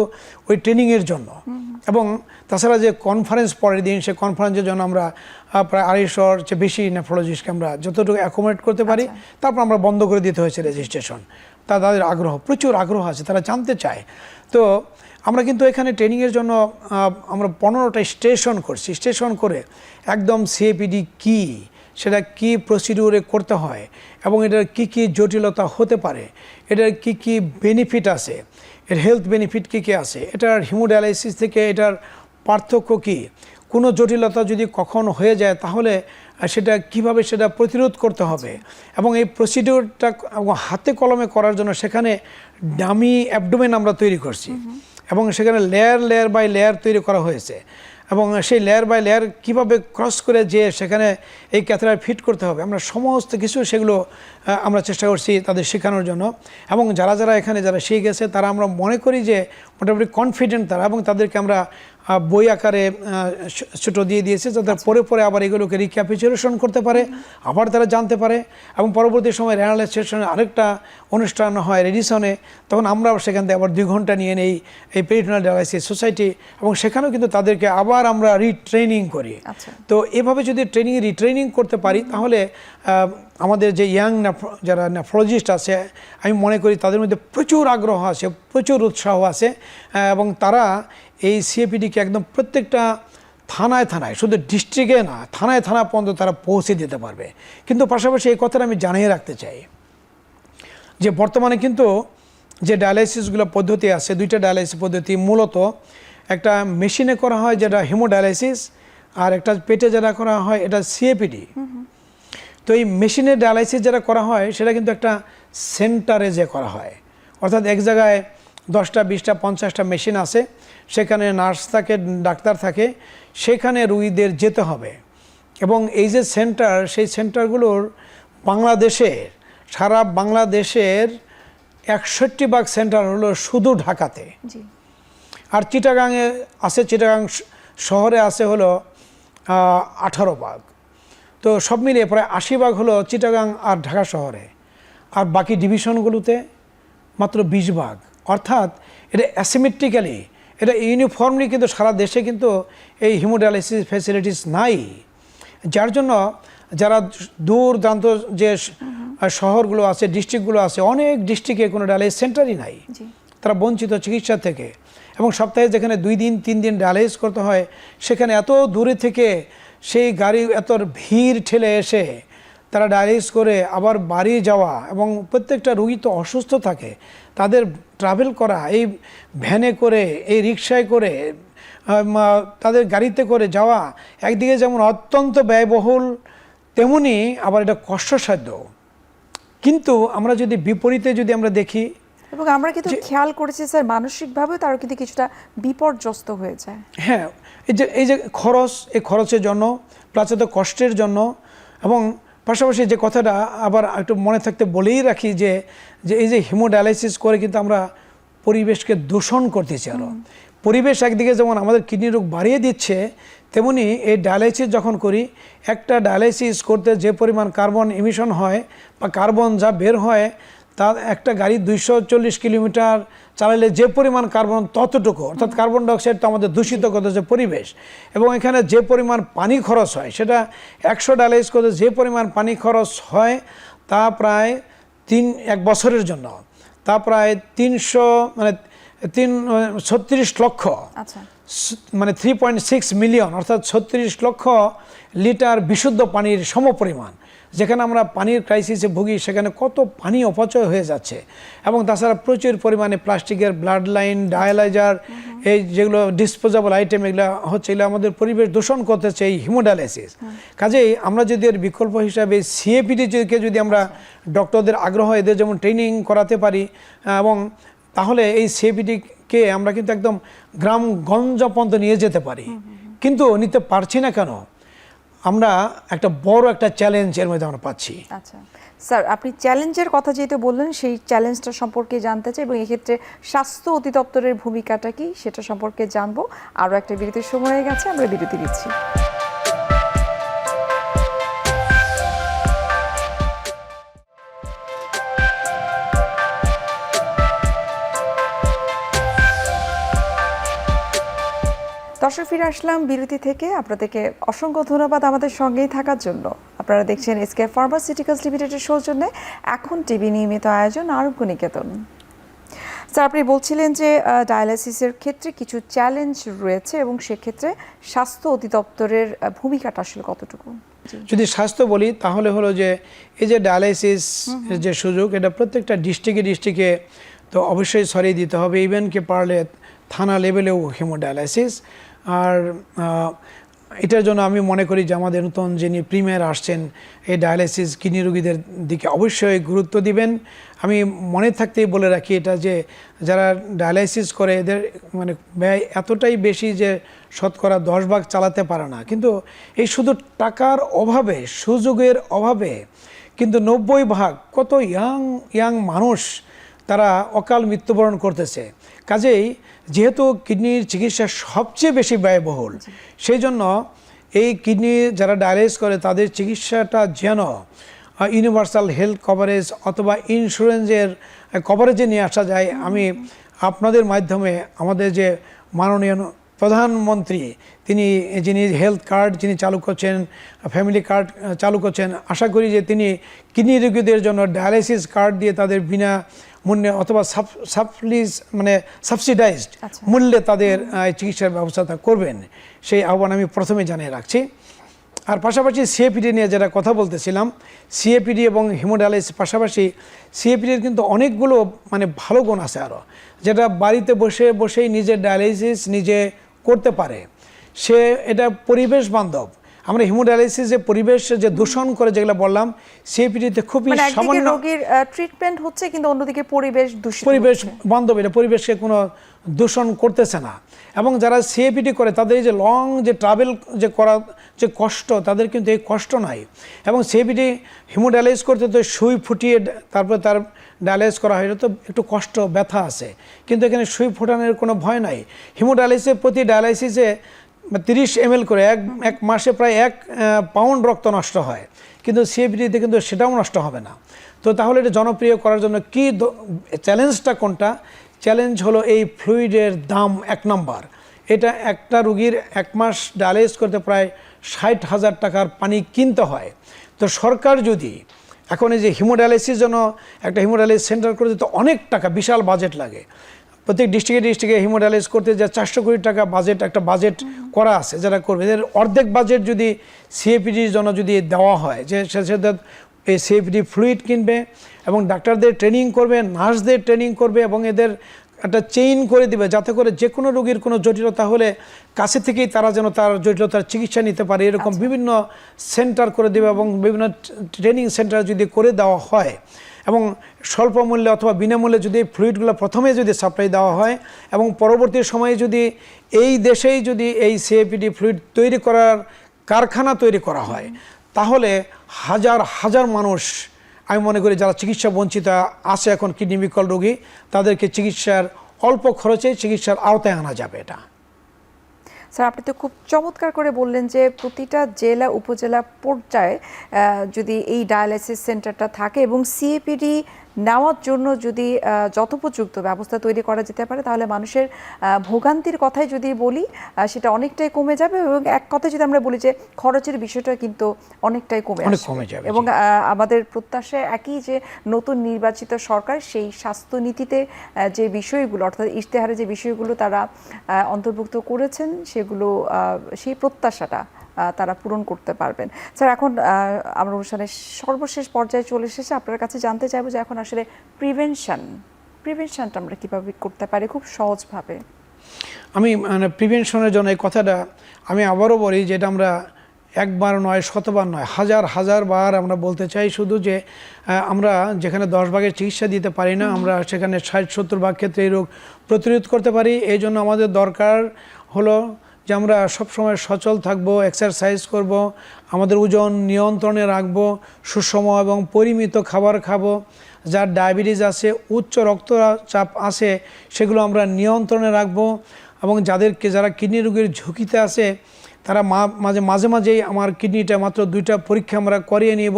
ওই ট্রেনিংয়ের জন্য। এবং তাছাড়া যে কনফারেন্স পরের দিন, সেই কনফারেন্সের জন্য আমরা প্রায় 250-র চেয়ে বেশি নেফ্রোলজিস্টকে আমরা যতটুকু অ্যাকোমোডেট করতে পারি তারপর আমরা বন্ধ করে দিতে হয়েছে রেজিস্ট্রেশন। তাদের আগ্রহ, প্রচুর আগ্রহ আছে, তারা জানতে চায়। তো আমরা কিন্তু এখানে ট্রেনিংয়ের জন্য আমরা 15টা স্টেশন করছি। স্টেশন করে একদম সিএপিডি কী, সেটা কি প্রসিডিউরে করতে হয় এবং এটার কি কি জটিলতা হতে পারে, এটার কি কি বেনিফিট আছে, এর হেলথ বেনিফিট কী কী আছে, এটার হিমোডায়ালাইসিস থেকে এটার পার্থক্য কী, কোনো জটিলতা যদি কখনো হয়ে যায় তাহলে সেটা কিভাবে সেটা প্রতিরোধ করতে হবে। এবং এই প্রসিডিউরটা হাতে কলমে করার জন্য সেখানে ডামি অ্যাবডোমেন আমরা তৈরি করছি এবং সেখানে লেয়ার বাই লেয়ার তৈরি করা হয়েছে এবং সেই লেয়ার বাই লেয়ার কীভাবে ক্রস করে যে সেখানে এই ক্যাথেটার ফিট করতে হবে, আমরা সমস্ত কিছু সেগুলো আমরা চেষ্টা করছি তাদের শেখানোর জন্য। এবং যারা এখানে যারা শিখে গেছে তারা আমরা মনে করি যে মোটামুটি কনফিডেন্ট তারা, এবং তাদেরকে আমরা বই আকারে ছোটো দিয়ে দিয়েছে যাতে পরে আবার এগুলোকে রিক্যাপিচুলেশন করতে পারে, আবার তারা জানতে পারে। এবং পরবর্তী সময় রেনাল অ্যাসোসিয়েশনে আরেকটা অনুষ্ঠান হয় রেডিসনে, তখন আমরা সেখান থেকে আবার 2 ঘন্টা নিয়ে নেই এই পেরিটোনিয়াল ডায়ালাইসিস সোসাইটি, এবং সেখানেও কিন্তু তাদেরকে আবার আমরা রিট্রেনিং করি। তো এভাবে যদি রিট্রেনিং করতে পারি তাহলে আমাদের যে ইয়াং যারা নেফ্রোলজিস্ট আছে আমি মনে করি তাদের মধ্যে প্রচুর আগ্রহ আছে, প্রচুর উৎসাহ আছে এবং তারা এই সিএপিডিকে একদম প্রত্যেকটা থানায় শুধু ডিস্ট্রিক্টে না, থানায় পর্যন্ত তারা পৌঁছে দিতে পারবে। কিন্তু পাশাপাশি এই কথাটা আমি জানিয়ে রাখতে চাই যে বর্তমানে কিন্তু যে ডায়ালাইসিসগুলো পদ্ধতি আছে, 2টা ডায়ালাইসিস পদ্ধতি মূলত একটা মেশিনে করা হয় যেটা হিমোডায়ালাইসিস, আর একটা পেটে যেটা করা হয় এটা সিএপিডি। তো এই মেশিনের ডায়ালাইসিস যেটা করা হয় সেটা কিন্তু একটা সেন্টারে যে করা হয়, অর্থাৎ এক জায়গায় 10টা 20টা 50টা মেশিন আছে, সেখানে নার্স থাকে, ডাক্তার থাকে, সেখানে রুগীদের যেতে হবে। এবং এই যে সেন্টার, সেই সেন্টারগুলোর সারা বাংলাদেশের 61 ভাগ সেন্টার হলো শুধু ঢাকাতে, আর চিটাগাংয়ে আছে, চিটাগাং শহরে আছে হলো 18 ভাগ। তো সব মিলিয়ে প্রায় 80 ভাগ হলো চিটাগাং আর ঢাকা শহরে, আর বাকি ডিভিশনগুলোতে মাত্র 20 ভাগ। অর্থাৎ এটা অ্যাসিমেট্রিক্যালি, এটা ইউনিফর্মলি কিন্তু সারা দেশে কিন্তু এই হিমোডায়ালাইসিস ফ্যাসিলিটিস নাই, যার জন্য যারা দূর দূরান্ত যে শহরগুলো আছে, ডিস্ট্রিক্টগুলো আছে, অনেক ডিস্ট্রিক্টে কোনো ডায়ালাইসিস সেন্টারই নাই। তারা বঞ্চিত চিকিৎসা থেকে, এবং সপ্তাহে যেখানে 2 দিন 3 দিন ডায়ালাইসিস করতে হয়, সেখানে এত দূরে থেকে সেই গাড়ি এত ভিড় ঠেলে এসে তারা ডায়ালাইসিস করে আবার বাড়ি যাওয়া, এবং প্রত্যেকটা রোগী তো অসুস্থ থাকে, তাদের ট্রাভেল করা এই ভ্যানে করে, এই রিক্সায় করে, তাদের গাড়িতে করে যাওয়া একদিকে যেমন অত্যন্ত ব্যয়বহুল, তেমনি আবার এটা কষ্টসাধ্য। কিন্তু আমরা যদি বিপরীতে যদি আমরা দেখি, এবং আমরা কিন্তু খেয়াল করেছি স্যার, মানসিকভাবেও তারা কিন্তু কিছুটা বিপর্যস্ত হয়ে যায়। হ্যাঁ, এই যে খরচ, এই খরচের জন্য, প্লাস কষ্টের জন্য, এবং পাশাপাশি যে কথাটা আবার একটু মনে থাকতে বলেই রাখি যে এই যে হিমোডায়ালাইসিস করে কিন্তু আমরা পরিবেশকে দূষণ করতেছি। আরও পরিবেশ একদিকে যেমন আমাদের কিডনি রোগ বাড়িয়ে দিচ্ছে, তেমনি এই ডায়ালাইসিস যখন করি, একটা ডায়ালাইসিস করতে যে পরিমাণ কার্বন এমিশন হয় বা কার্বন যা বের হয়, তার একটা গাড়ি 240 কিলোমিটার চালালে যে পরিমাণ কার্বন ততটুকু, অর্থাৎ কার্বন ডাইঅক্সাইড তো আমাদের দূষিত করতেছে পরিবেশ। এবং এখানে যে পরিমাণ পানি খরচ হয়, সেটা 100 ডায়ালাইসিস করতে যে পরিমাণ পানি খরচ হয়, তা প্রায় 1 বছরের জন্য তা প্রায় 36 লক্ষ, মানে 3.6 মিলিয়ন, অর্থাৎ 36 লক্ষ লিটার বিশুদ্ধ পানির সমপরিমাণ। যেখানে আমরা পানির ক্রাইসিসে ভুগি, সেখানে কত পানি অপচয় হয়ে যাচ্ছে। এবং তাছাড়া প্রচুর পরিমাণে প্লাস্টিকের ব্লাড লাইন, ডায়ালাইজার, এই যেগুলো ডিসপোজেবল আইটেম, এগুলো হচ্ছে, এগুলো আমাদের পরিবেশ দূষণ করতেছে এই হিমোডায়ালাইসিস। কাজেই আমরা যদি এর বিকল্প হিসাবে সিএপিডিকে যদি আমরা ডক্টরদের আগ্রহ, এদের যেমন ট্রেনিং করাতে পারি, এবং তাহলে এই সিএপিডিকে আমরা কিন্তু একদম গ্রামগঞ্জ পর্যন্ত নিয়ে যেতে পারি। কিন্তু নিতে পারছি না কেন? আমরা একটা বড় একটা চ্যালেঞ্জ এর মধ্যে আমরা পাচ্ছি। আচ্ছা স্যার, আপনি চ্যালেঞ্জের কথা যেহেতু বললেন, সেই চ্যালেঞ্জটা সম্পর্কে জানতে চাই, এবং এক্ষেত্রে স্বাস্থ্য অধিদপ্তরের ভূমিকাটা কি সেটা সম্পর্কে জানবো। আরও একটা বিরতির সময় হয়ে গেছে, আমরা বিরতি দিচ্ছি। দর্শক, ফিরে আসলাম বিরতি থেকে। আপনাদেরকে অসংখ্য ধন্যবাদ আমাদের সঙ্গেই থাকার জন্য। আপনারা দেখছেন এসকে ফার্মাসিউটিক্যালস লিমিটেডের সৌজন্যে এখন টিভি নিয়মিত আয়োজন আরোগ্য নিকেতন। স্যার, আপনি বলছিলেন যে ডায়ালাইসিসের ক্ষেত্রে কিছু চ্যালেঞ্জ রয়েছে, এবং সেক্ষেত্রে স্বাস্থ্য অধিদপ্তরের ভূমিকাটা আসলে কতটুকু? যদি স্বাস্থ্য বলি, তাহলে হলো যে এই যে ডায়ালাইসিস যে সুযোগ, এটা প্রত্যেকটা ডিস্ট্রিক্টে তো অবশ্যই ছড়িয়ে দিতে হবে। ইভেন কি পারলে থানা লেভেলেও হিমোডায়ালাইসিস। আর এটার জন্য আমি মনে করি যে আমাদের নতুন যিনি প্রিমিয়ার আসছেন, এই ডায়ালাইসিস কিডনি রোগীদের দিকে অবশ্যই গুরুত্ব দিবেন। আমি মনে থাকতেই বলে রাখি এটা, যে যারা ডায়ালাইসিস করে, এদের মানে ব্যয় এতটাই বেশি যে শতকরা 10 ভাগ চালাতে পারে না। কিন্তু এই শুধু টাকার অভাবে, সুযোগের অভাবে কিন্তু 90 ভাগ কত ইয়াং মানুষ তারা অকাল মৃত্যুবরণ করতেছে। কাজেই যেহেতু কিডনির চিকিৎসা সবচেয়ে বেশি ব্যয়বহুল, সেই জন্য এই কিডনি যারা ডায়ালাইসিস করে তাদের চিকিৎসাটা যেন ইউনিভার্সাল হেলথ কভারেজ অথবা ইন্স্যুরেন্সের কভারেজে নিয়ে আসা যায়। আমি আপনাদের মাধ্যমে আমাদের যে মাননীয় প্রধানমন্ত্রী, যিনি হেলথ কার্ড যিনি চালু করছেন, ফ্যামিলি কার্ড চালু করছেন, আশা করি যে তিনি কিডনি রোগীদের জন্য ডায়ালাইসিস কার্ড দিয়ে তাদের বিনা মূল্যে অথবা সাবসিডাইজড মূল্যে তাদের চিকিৎসার ব্যবস্থা করবেন, সেই আহ্বান আমি প্রথমে জানিয়ে রাখছি। আর পাশাপাশি সিএপিডি নিয়ে যেটা কথা বলতেছিলাম, সিএপিডি এবং হিমোডায়ালাইসিস পাশাপাশি সিএপিডির কিন্তু অনেকগুলো মানে ভালো গুণ আছে আরও, যেটা বাড়িতে বসেই নিজের ডায়ালাইসিস নিজে করতে পারে। এটা পরিবেশ বান্ধব। আমরা হিমোডায়ালাইসিস যে পরিবেশ যে দূষণ করে যেগুলো বললাম, সিএপিডিতে খুবই সামান্য রোগীর ট্রিটমেন্ট হচ্ছে, কিন্তু অন্যদিকে পরিবেশ বান্ধব, এটা পরিবেশকে কোনো দূষণ করতেছে না। এবং যারা সিএপিডি করে তাদের যে লং যে ট্রাভেল যে করা যে কষ্ট, তাদের কিন্তু এই কষ্ট নাই। এবং সিএপিডি হিমোডায়ালাইসিস করতে তো সুই ফুটিয়ে তারপর তার ডায়ালাইসিস করা হয়, এটা তো একটু কষ্ট, ব্যথা আছে। কিন্তু এখানে সুই ফোটানোর কোনো ভয় নাই। হিমোডায়ালাইসিসে প্রতি ডায়ালাইসিসে 30 ml করে এক মাসে প্রায় 1 পাউন্ড রক্ত নষ্ট হয়, কিন্তু সিএপিডিতে কিন্তু সেটাও নষ্ট হবে না। তো তাহলে এটা জনপ্রিয় করার জন্য কি চ্যালেঞ্জটা কোনটা? চ্যালেঞ্জ হলো এই ফ্লুইডের দাম 1 নম্বর। এটা একটা রুগীর 1 মাস ডায়ালাইসিস করতে প্রায় 60,000 টাকার পানি কিনতে হয়। তো সরকার যদি এখন এই যে হিমোডায়ালিসিস জন্য একটা হিমোডায়ালিসিস সেন্টার করে দিতে অনেক টাকা, বিশাল বাজেট লাগে। প্রত্যেক ডিস্ট্রিক্টে হিমোডায়ালিসিস করতে যা 400 কোটি টাকা একটা বাজেট করা আছে যারা করবে, এদের অর্ধেক বাজেট যদি সিএপিডির জন্য যদি দেওয়া হয়, যে সেটা এই সিএপিডি ফ্লুইড কিনবে এবং ডাক্তারদের ট্রেনিং করবে, নার্সদের ট্রেনিং করবে এবং এদের একটা চেইন করে দিবে, যাতে করে যে কোনো রোগীর কোনো জটিলতা হলে কাছে থেকেই তারা যেন তার জটিলতার চিকিৎসা নিতে পারে, এরকম বিভিন্ন সেন্টার করে দেবে এবং বিভিন্ন ট্রেনিং সেন্টার যদি করে দেওয়া হয় এবং স্বল্প মূল্যে অথবা বিনামূল্যে যদি ফ্লুইডগুলো প্রথমে যদি সাপ্লাই দেওয়া হয় এবং পরবর্তী সময়ে যদি এই দেশেই যদি এই সিএপিডি ফ্লুইড তৈরি করার কারখানা তৈরি করা হয়, তাহলে হাজার হাজার মানুষ, আমি মনে করি যারা চিকিৎসা বঞ্চিত আছে এখন কিডনি বিকল রোগী, তাদেরকে চিকিৎসার অল্প খরচে চিকিৎসার আওতায় আনা যাবে। এটা স্যার আপনি তো খুব চমৎকার করে বললেন যে প্রতিটা জেলা উপজেলা পর্যায়ে যদি এই ডায়ালাইসিস সেন্টারটা থাকে এবং সিএপিডি নেওয়ার জন্য যদি যথোপযুক্ত ব্যবস্থা তৈরি করা যেতে পারে, তাহলে মানুষের ভোগান্তির কথাই যদি বলি সেটা অনেকটাই কমে যাবে এবং এক কথায় যদি আমরা বলি যে খরচের বিষয়টা কিন্তু অনেকটাই কমে যাবে এবং আমাদের প্রত্যাশা একই যে নতুন নির্বাচিত সরকার সেই স্বাস্থ্যনীতিতে যে বিষয়গুলো অর্থাৎ ইশতেহারে যে বিষয়গুলো তারা অন্তর্ভুক্ত করেছেন সেগুলো সেই প্রত্যাশাটা তারা পূরণ করতে পারবেন। স্যার এখন আমরা অনুষ্ঠানের সর্বশেষ পর্যায়ে চলে এসেছে, আপনার কাছে জানতে চাইবো যে এখন আসলে প্রিভেনশনটা আমরা কীভাবে করতে পারি খুব সহজভাবে। আমি মানে প্রিভেনশনের জন্য এই কথাটা আমি আবারও বলি, যেটা আমরা একবার নয়, শতবার নয়, হাজার হাজার বার আমরা বলতে চাই, শুধু যে আমরা যেখানে 10 ভাগের চিকিৎসা দিতে পারি না, আমরা সেখানে 60-70 ভাগ ক্ষেত্রে এই রোগ প্রতিরোধ করতে পারি। এই জন্য আমাদের দরকার হলো যে আমরা সবসময় সচল থাকব, এক্সারসাইজ করব, আমাদের ওজন নিয়ন্ত্রণে রাখব, সুষম এবং পরিমিত খাবার খাবো, যার ডায়াবেটিস আছে, উচ্চ রক্তচাপ আছে, সেগুলো আমরা নিয়ন্ত্রণে রাখব এবং যারা কিডনি রোগের ঝুঁকিতে আছে তারা মাঝে মাঝেই আমার কিডনিটা মাত্র 2টা পরীক্ষা আমরা করিয়ে নিব।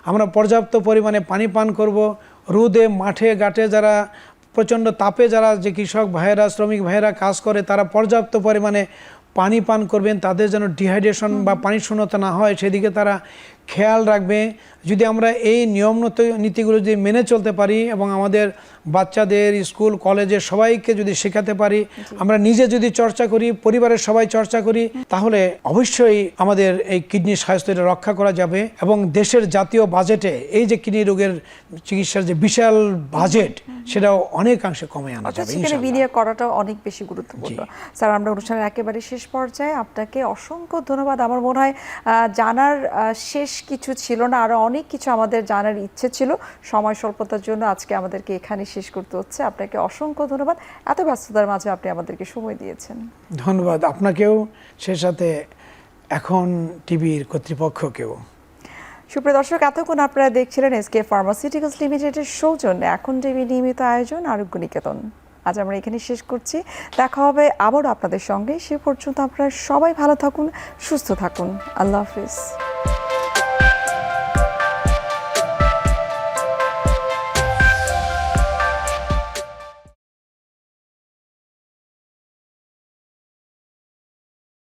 আমরা পর্যাপ্ত পরিমাণে পানি পান করব। রোদে মাঠে ঘাটে যারা প্রচণ্ড তাপে যারা যে কৃষক ভাইয়েরা, শ্রমিক ভাইয়েরা কাজ করে, তারা পর্যাপ্ত পরিমাণে পানি পান করবেন, তাদের যেন ডিহাইড্রেশন বা পানির শূন্যতা না হয় সেদিকে তারা খেয়াল রাখবে। যদি আমরা এই নিয়ম নীতিগুলো যদি মেনে চলতে পারি এবং আমাদের বাচ্চাদের স্কুল কলেজে সবাইকে যদি শেখাতে পারি, আমরা নিজে যদি চর্চা করি, পরিবারের সবাই চর্চা করি, তাহলে অবশ্যই আমাদের এই কিডনি স্বাস্থ্যটা রক্ষা করা যাবে এবং দেশের জাতীয় বাজেটে এই যে কিডনি রোগের চিকিৎসার যে বিশাল বাজেট, সেটাও অনেকাংশে কমে আনা যাবে। সেখানে বিনিয়োগ করাটা অনেক বেশি গুরুত্বপূর্ণ। স্যার আমরা অনুষ্ঠানের একেবারে শেষ পর্যায়ে, আপনাকে অসংখ্য ধন্যবাদ। আমার মনে হয় জানার শেষ কিছু ছিল না, আরও অনেক কিছু আমাদের জানার ইচ্ছে ছিল, সময় স্বল্পতার জন্য আজকে আমাদেরকে এখানে শেষ করতে হচ্ছে। আপনাকে অসংখ্য ধন্যবাদ, এত ব্যস্ততার মাঝে আপনি আমাদেরকে সময় দিয়েছেন। ধন্যবাদ আপনাকেও, সে সাথে এখন টিভির কর্তৃপক্ষকেও। সুপ্রিয় দর্শক, এতক্ষণ আপনারা দেখছিলেন এসকে ফার্মাসিউটিক্যালস লিমিটেডের সৌজন্যে এখন টিভি নিয়মিত আয়োজন আরোগ্য নিকেতন। আজ আমরা এখানে শেষ করছি, দেখা হবে আবারও আপনাদের সঙ্গে। সে পর্যন্ত আপনারা সবাই ভালো থাকুন, সুস্থ থাকুন। আল্লাহ হাফিজ।